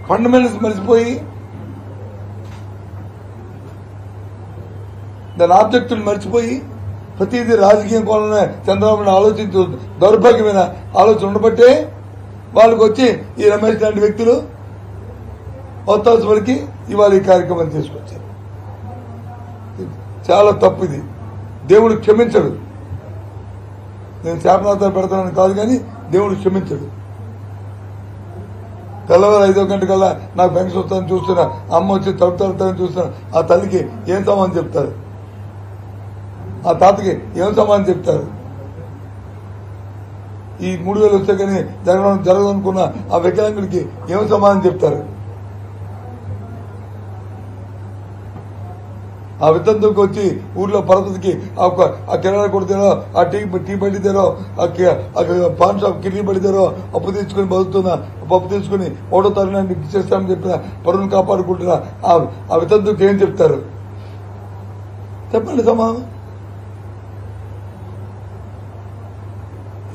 Fundamentals మర్చిపోయి దాని ఆబ్జెక్టులు మర్చిపోయి ప్రతిదీ రాజకీయం కోణంలో చంద్రబాబు ఆలోచించు దౌర్భాగ్యమైన ఆలోచన ఉండబట్టే వాళ్ళకి వచ్చి ఈ రమేష్ లాంటి వ్యక్తులు ఒత్తాసపడికి ఇవాళ ఈ కార్యక్రమం తీసుకొచ్చారు. చాలా తప్పు ఇది. దేవుడు క్షమించడు. నేను శాపనార్థాలు పెడతానని కాదు కానీ దేవుడు క్షమించడు. తెల్లవారు 5 గంటకల్లా నాకు పెన్షన్ వస్తానని చూస్తున్నా, అమ్మ వచ్చి తలుపు తలుపుతానని చూస్తున్నా, ఆ తల్లికి ఏం సమాధానం చెప్తారు? ఆ తాతకి ఏం సమాధానం చెప్తారు? ఈ 3000 వస్తే కానీ జరగదనుకున్న ఆ వికలాంగుడికి ఏం సమాధానం చెప్తారు? ఆ వితంతుకి వచ్చి ఊర్లో పరపతికి ఆ కిరాణా కొడితేనో ఆ టీ పడితేనో ఆ పాన్ షాప్ కిడ్నీ పడితేనో అప్పు తీసుకుని బతుకుతున్నా అప్పు తీసుకుని 1వ తారీఖు చేస్తామని చెప్పిన పరువును కాపాడుకుంటున్నా ఆ వితంతుకి ఏం చెప్తారు? చెప్పండి సమాధానం.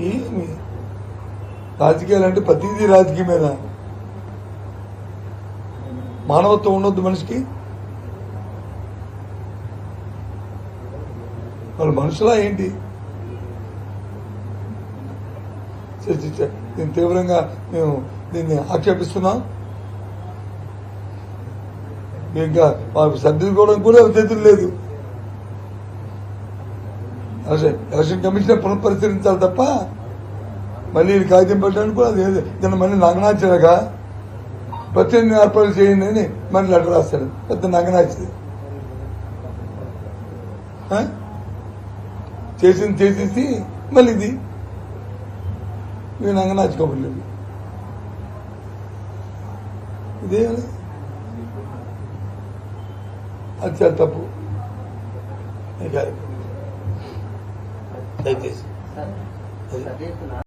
ఏమి రాజకీయాలు అంటే ప్రతిదీ రాజకీయమేనా? మానవత్వం ఉండొద్దు మనిషికి? వాళ్ళు మనుషులా ఏంటి? దీన్ని తీవ్రంగా మేము దీన్ని ఆక్షేపిస్తున్నాం. ఇంకా మాకు సర్దిద్దుకోవడం కూడా చేతులు లేదు. ఎలక్షన్ కమిషన్ పునఃపరిశీలించాలి తప్ప మళ్ళీ కాగితం పెట్టడానికి కూడా దీన్ని మళ్ళీ నగనాచారుగా ప్రతినిధి ఏర్పాటు చేయండి అని మళ్ళీ లెటర్ రాస్తాడు. పెద్ద నగనాచి చేసేసి మళ్ళీ ఇది నగనాచి కబుర్లేదు. ఇదే అది చాలా తప్పు. దయచేసి